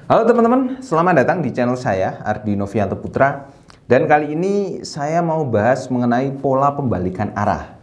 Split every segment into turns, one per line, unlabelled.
Halo teman-teman, selamat datang di channel saya, Ardi Novianto Putra. Dan kali ini saya mau bahas mengenai pola pembalikan arah.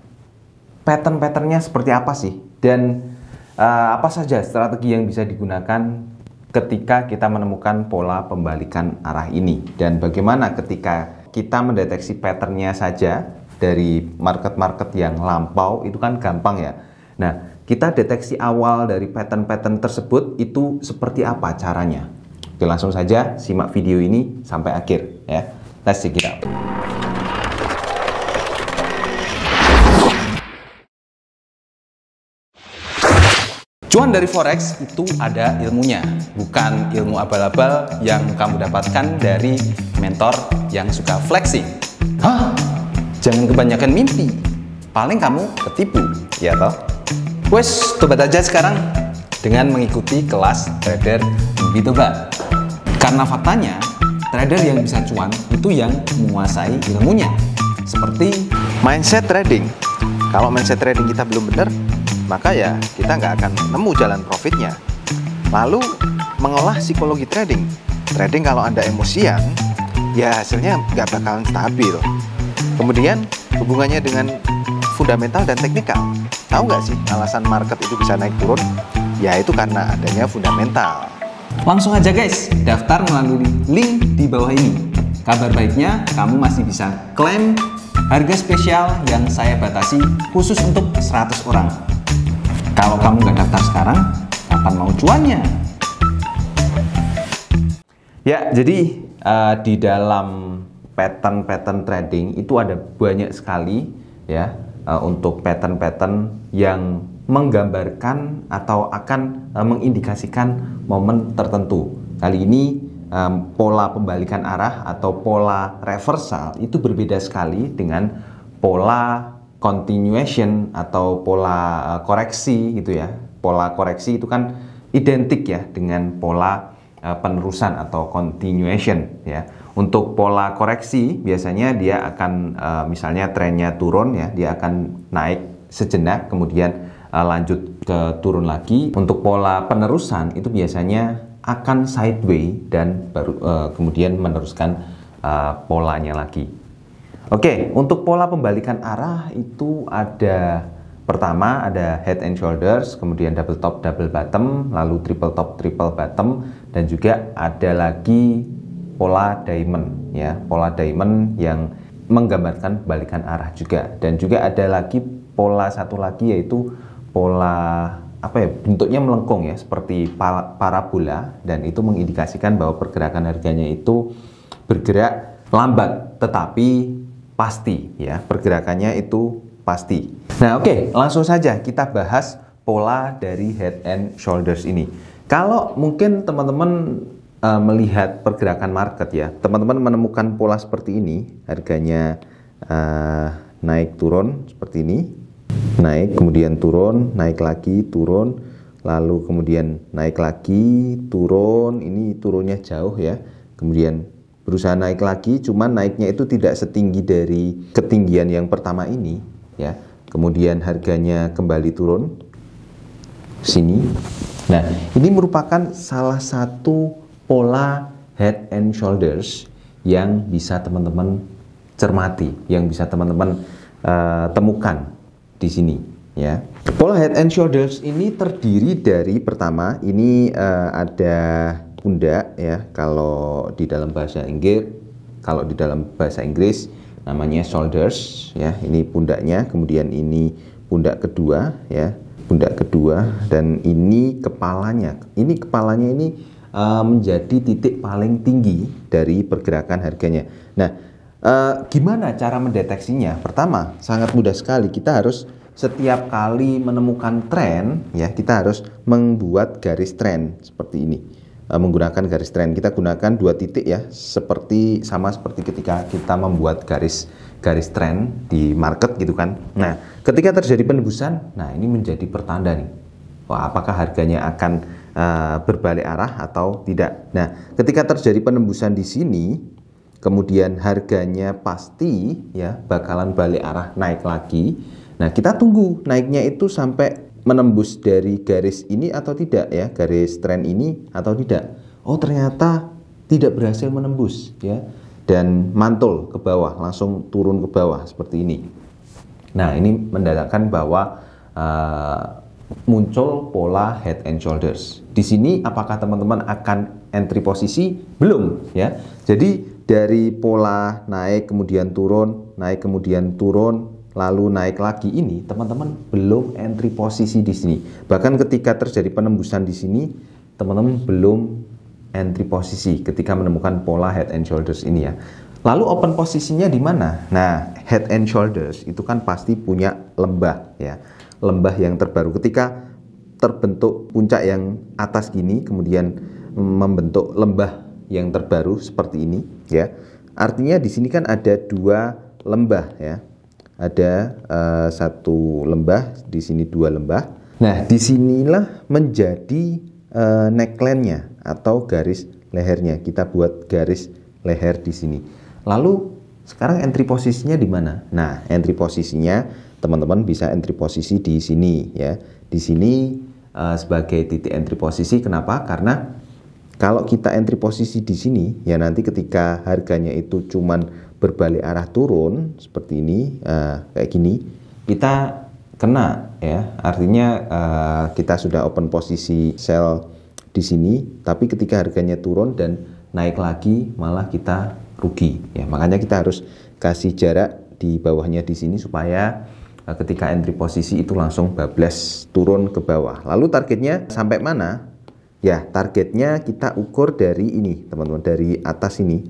Pattern-patternnya seperti apa sih? Dan apa saja strategi yang bisa digunakan ketika kita menemukan pola pembalikan arah ini? Dan bagaimana ketika kita mendeteksi patternnya saja dari market-market yang lampau, itu kan gampang ya. Nah, kita deteksi awal dari pattern-pattern tersebut itu seperti apa caranya? Oke, langsung saja simak video ini sampai akhir ya. Let's check it out. Cuan dari forex itu ada ilmunya, bukan ilmu abal-abal yang kamu dapatkan dari mentor yang suka flexing. Hah? Jangan kebanyakan mimpi, paling kamu ketipu, ya toh? Wes, tobat aja sekarang dengan mengikuti kelas trader Bitoba. Karena faktanya, trader yang bisa cuan itu yang menguasai ilmunya. Seperti mindset trading. Kalau mindset trading kita belum benar, maka ya kita nggak akan nemu jalan profitnya. Lalu, mengolah psikologi trading. Trading kalau Anda emosian, ya hasilnya nggak bakalan stabil. Kemudian, hubungannya dengan fundamental dan teknikal. Tahu nggak sih alasan market itu bisa naik turun? Ya itu karena adanya fundamental. Langsung aja guys, daftar melalui link di bawah ini. Kabar baiknya, kamu masih bisa klaim harga spesial yang saya batasi khusus untuk 100 orang. Kalau kamu nggak daftar sekarang, kapan mau cuannya? Ya, jadi di dalam pattern trading itu ada banyak sekali ya untuk pattern yang menggambarkan atau akan mengindikasikan momen tertentu. Kali ini pola pembalikan arah atau pola reversal itu berbeda sekali dengan pola continuation atau pola koreksi gitu ya. Pola koreksi itu kan identik ya dengan pola penerusan atau continuation ya. Untuk pola koreksi biasanya dia akan misalnya trennya turun ya, dia akan naik sejenak kemudian lanjut ke turun lagi. Untuk pola penerusan itu biasanya akan sideways dan baru kemudian meneruskan polanya lagi. Oke, untuk pola pembalikan arah itu ada pertama ada head and shoulders, kemudian double top double bottom, lalu triple top triple bottom, dan juga ada lagi pola diamond ya, pola diamond yang menggambarkan pembalikan arah juga. Dan juga ada lagi pola satu lagi yaitu pola apa ya, bentuknya melengkung ya, seperti parabola, dan itu mengindikasikan bahwa pergerakan harganya itu bergerak lambat tetapi pasti ya, pergerakannya itu pasti. Nah, oke, langsung saja kita bahas pola dari head and shoulders ini. Kalau mungkin teman-teman melihat pergerakan market ya, teman-teman menemukan pola seperti ini, harganya naik turun seperti ini, naik kemudian turun, naik lagi turun, lalu kemudian naik lagi turun. Ini turunnya jauh ya, kemudian berusaha naik lagi, cuman naiknya itu tidak setinggi dari ketinggian yang pertama ini ya. Kemudian harganya kembali turun sini. Nah, ini merupakan salah satu pola head and shoulders yang bisa teman-teman cermati, yang bisa teman-teman temukan di sini ya. Pola head and shoulders ini terdiri dari, pertama ini ada pundak ya, kalau di dalam bahasa Inggris namanya shoulders ya, ini pundaknya, kemudian ini pundak kedua ya, pundak kedua, dan ini kepalanya. Ini kepalanya ini menjadi titik paling tinggi dari pergerakan harganya. Nah, gimana cara mendeteksinya? Pertama, sangat mudah sekali. Kita harus setiap kali menemukan tren ya, kita harus membuat garis tren seperti ini. Menggunakan garis tren, kita gunakan dua titik ya, sama seperti ketika kita membuat garis tren di market gitu kan. Nah, ketika terjadi penembusan, nah ini menjadi pertanda nih, wah, apakah harganya akan berbalik arah atau tidak. Nah, ketika terjadi penembusan di sini, kemudian harganya pasti ya bakalan balik arah naik lagi. Nah, kita tunggu naiknya itu sampai menembus dari garis ini atau tidak ya, garis tren ini atau tidak. oh ternyata tidak berhasil menembus ya, dan mantul ke bawah, langsung turun ke bawah seperti ini. Nah, ini menandakan bahwa muncul pola head and shoulders. Di sini apakah teman-teman akan entry posisi? Belum ya. Jadi dari pola naik kemudian turun, naik kemudian turun, lalu naik lagi, ini teman-teman belum entry posisi di sini. Bahkan ketika terjadi penembusan di sini, teman-teman belum entry posisi ketika menemukan pola head and shoulders ini ya. Lalu open posisinya di mana? Nah, head and shoulders itu kan pasti punya lembah ya. Lembah yang terbaru ketika terbentuk puncak yang atas gini kemudian membentuk lembah yang terbaru seperti ini ya. Artinya di sini kan ada dua lembah ya. Ada satu lembah, di sini dua lembah. Nah, disinilah menjadi neckline-nya atau garis lehernya. Kita buat garis leher di sini. Lalu sekarang entry posisinya di mana? Nah, entry posisinya teman-teman bisa entry posisi di sini ya. Di sini sebagai titik entry posisi. Kenapa? Karena kalau kita entry posisi di sini ya, nanti ketika harganya itu cuman berbalik arah turun seperti ini, kayak gini, kita kena ya. Artinya kita sudah open posisi sell di sini, tapi ketika harganya turun dan naik lagi malah kita rugi ya. Makanya kita harus kasih jarak di bawahnya di sini supaya ketika entry posisi itu langsung bablas turun ke bawah. Lalu targetnya sampai mana? Ya, targetnya kita ukur dari ini teman-teman, dari atas ini,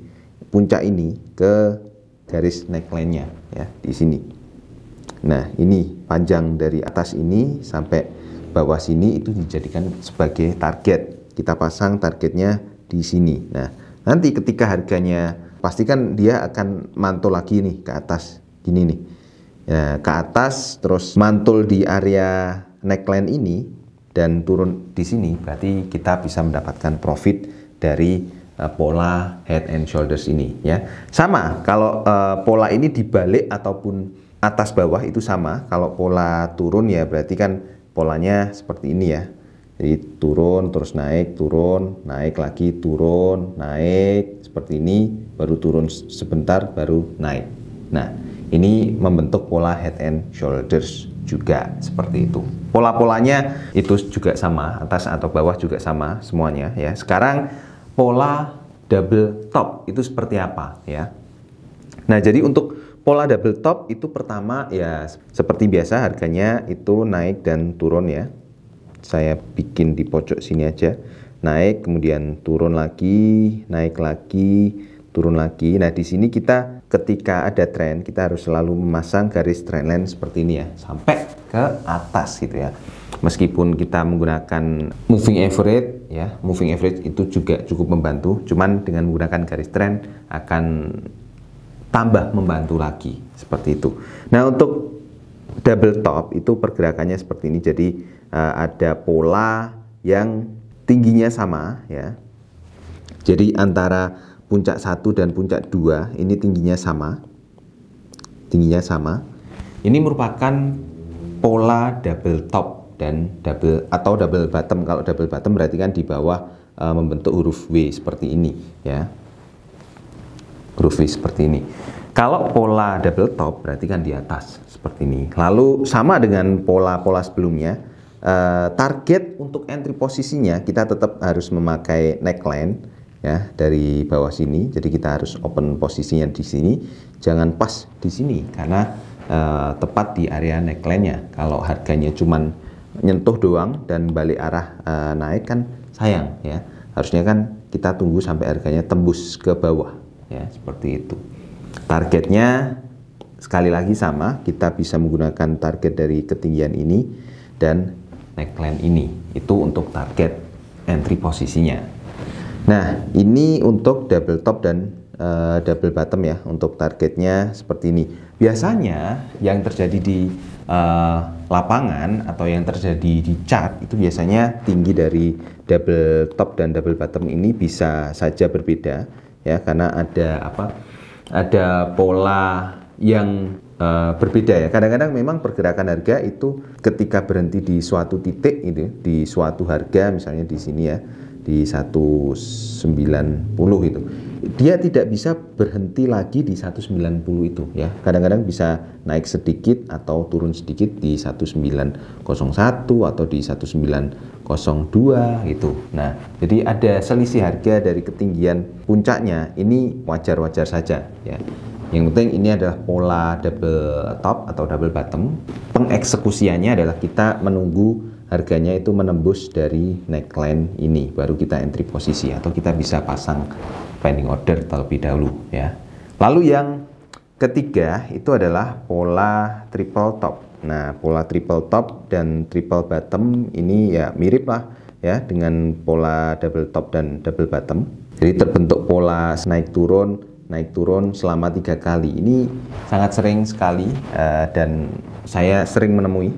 puncak ini ke garis neckline-nya ya, di sini. Nah, ini panjang dari atas ini sampai bawah sini itu dijadikan sebagai target. Kita pasang targetnya di sini. Nah, nanti ketika harganya pastikan dia akan mantul lagi nih ke atas gini nih ya, ke atas terus mantul di area neckline ini dan turun di sini, berarti kita bisa mendapatkan profit dari pola head and shoulders ini ya. Sama kalau pola ini dibalik ataupun atas bawah itu sama. Kalau pola turun ya berarti kan polanya seperti ini ya. Jadi turun terus naik, turun, naik lagi, turun, naik seperti ini, baru turun sebentar baru naik. Nah, ini membentuk pola head and shoulders juga seperti itu. Pola-polanya itu juga sama, atas atau bawah juga sama semuanya ya. Sekarang pola double top itu seperti apa ya? Nah, jadi untuk pola double top itu pertama ya seperti biasa harganya itu naik dan turun ya. Saya bikin di pojok sini aja, naik kemudian turun lagi, naik lagi, turun lagi. Nah, di sini kita ketika ada tren kita harus selalu memasang garis trendline seperti ini ya, sampai ke atas gitu ya. Meskipun kita menggunakan moving average ya, moving average itu juga cukup membantu, cuman dengan menggunakan garis trend akan tambah membantu lagi seperti itu. Nah, untuk double top itu pergerakannya seperti ini. Jadi ada pola yang tingginya sama ya. Jadi antara puncak 1 dan puncak 2 ini tingginya sama. Tingginya sama. Ini merupakan pola double top dan double bottom. Kalau double bottom berarti kan di bawah membentuk huruf W seperti ini ya. Huruf V seperti ini. Kalau pola double top berarti kan di atas seperti ini. Lalu sama dengan pola-pola sebelumnya, target untuk entry posisinya kita tetap harus memakai neckline ya dari bawah sini. Jadi kita harus open posisinya di sini, jangan pas di sini karena tepat di area neckline-nya. Kalau harganya cuman nyentuh doang dan balik arah naik kan sayang ya. Harusnya kan kita tunggu sampai harganya tembus ke bawah ya, seperti itu. Targetnya sekali lagi sama, kita bisa menggunakan target dari ketinggian ini dan neckline ini, itu untuk target entry posisinya. Nah, ini untuk double top dan double bottom ya, untuk targetnya seperti ini. Biasanya yang terjadi di lapangan atau yang terjadi di chart itu biasanya tinggi dari double top dan double bottom ini bisa saja berbeda ya, karena ada pola yang berbeda ya. Kadang-kadang memang pergerakan harga itu ketika berhenti di suatu titik itu, di suatu harga misalnya di sini ya, di 190 itu. Dia tidak bisa berhenti lagi di 190 itu ya. Kadang-kadang bisa naik sedikit atau turun sedikit di 1901 atau di 1902 gitu. Nah, jadi ada selisih harga dari ketinggian puncaknya. Ini wajar-wajar saja ya. Yang penting ini adalah pola double top atau double bottom. Pengeksekusiannya adalah kita menunggu harganya itu menembus dari neckline ini, baru kita entry posisi atau kita bisa pasang pending order terlebih dahulu ya. Lalu yang ketiga itu adalah pola triple top. Nah, pola triple top dan triple bottom ini ya mirip lah ya dengan pola double top dan double bottom. Jadi terbentuk pola naik turun selama 3 kali. Ini sangat sering sekali dan saya sering menemui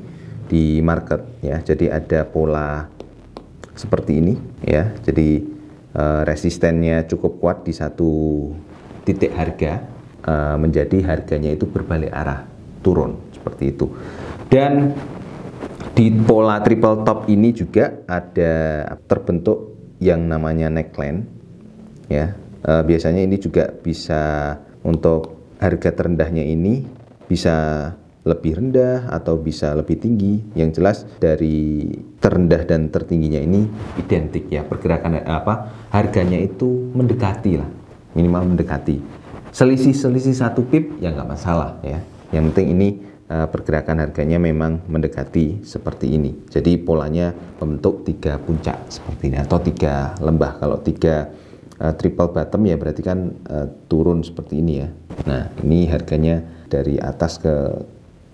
di market ya. Jadi ada pola seperti ini ya. Jadi resistennya cukup kuat di satu titik harga, menjadi harganya itu berbalik arah turun seperti itu. Dan di pola triple top ini juga ada terbentuk yang namanya neckline ya. Biasanya ini juga bisa untuk harga terendahnya ini bisa lebih rendah atau bisa lebih tinggi. Yang jelas dari terendah dan tertingginya ini identik ya, pergerakan harganya itu mendekati lah, minimal mendekati. Selisih 1 pip ya nggak masalah ya. Yang penting ini pergerakan harganya memang mendekati seperti ini. Jadi polanya membentuk 3 puncak seperti ini atau 3 lembah. Kalau 3 triple bottom ya berarti kan turun seperti ini ya. Nah, ini harganya dari atas ke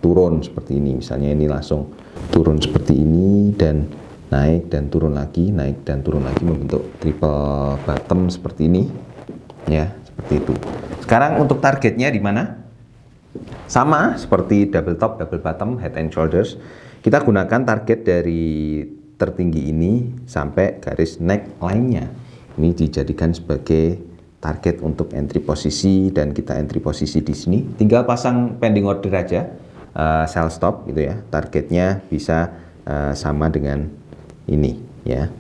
turun seperti ini. Misalnya ini langsung turun seperti ini dan naik dan turun lagi, naik dan turun lagi, membentuk triple bottom seperti ini ya, seperti itu. Sekarang untuk targetnya di mana? Sama seperti double top, double bottom, head and shoulders. Kita gunakan target dari tertinggi ini sampai garis neckline-nya. Ini dijadikan sebagai target untuk entry posisi dan kita entry posisi di sini. Tinggal pasang pending order aja, sell stop gitu ya. Targetnya bisa sama dengan ini ya.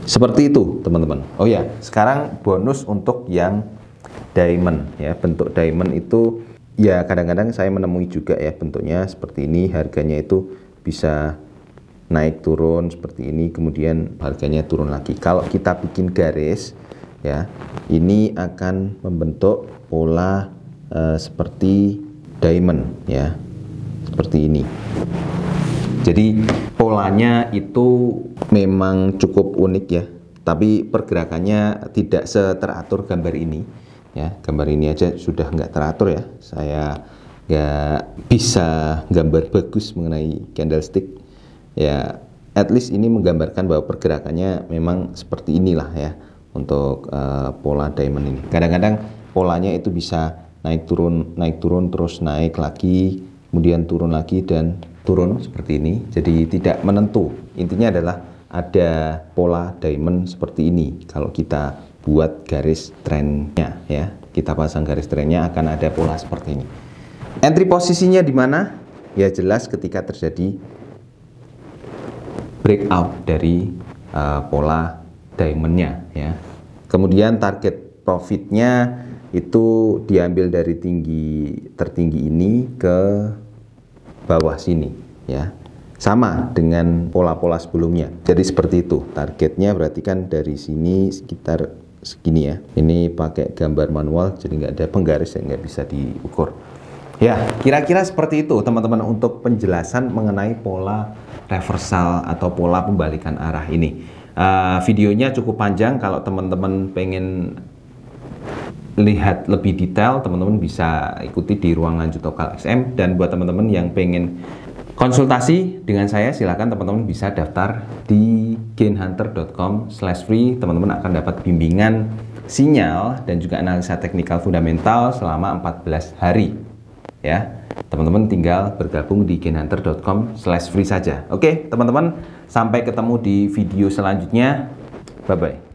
Seperti itu teman-teman. Oh ya, sekarang bonus untuk yang diamond ya. Bentuk diamond itu ya kadang-kadang saya menemui juga ya bentuknya seperti ini. Harganya itu bisa naik turun seperti ini, kemudian harganya turun lagi. Kalau kita bikin garis ya, ini akan membentuk pola seperti diamond ya, seperti ini. Jadi polanya itu memang cukup unik ya, tapi pergerakannya tidak seteratur gambar ini ya. Gambar ini aja sudah nggak teratur ya, saya nggak bisa gambar bagus mengenai candlestick ya. At least ini menggambarkan bahwa pergerakannya memang seperti inilah ya untuk pola diamond ini. Kadang-kadang polanya itu bisa naik turun terus naik lagi, kemudian turun lagi dan turun seperti ini. Jadi tidak menentu. Intinya adalah ada pola diamond seperti ini. Kalau kita buat garis trennya ya, kita pasang garis trennya akan ada pola seperti ini. Entry posisinya di mana? Ya jelas ketika terjadi breakout dari pola diamondnya ya. Kemudian target profitnya itu diambil dari tertinggi ini ke bawah sini ya, sama dengan pola-pola sebelumnya. Jadi seperti itu targetnya, berarti kan dari sini sekitar segini ya. Ini pakai gambar manual jadi nggak ada penggaris yang nggak bisa diukur ya. Kira-kira seperti itu teman-teman untuk penjelasan mengenai pola reversal atau pola pembalikan arah ini. Videonya cukup panjang. Kalau teman-teman pengen lihat lebih detail, teman-teman bisa ikuti di ruang lanjut lokal XM. Dan buat teman-teman yang pengen konsultasi dengan saya, silakan teman-teman bisa daftar di gainhunter.com/free. Teman-teman akan dapat bimbingan sinyal dan juga analisa teknikal fundamental selama 14 hari ya. Teman-teman tinggal bergabung di gainhunter.com/free saja. Oke teman-teman, sampai ketemu di video selanjutnya. Bye bye.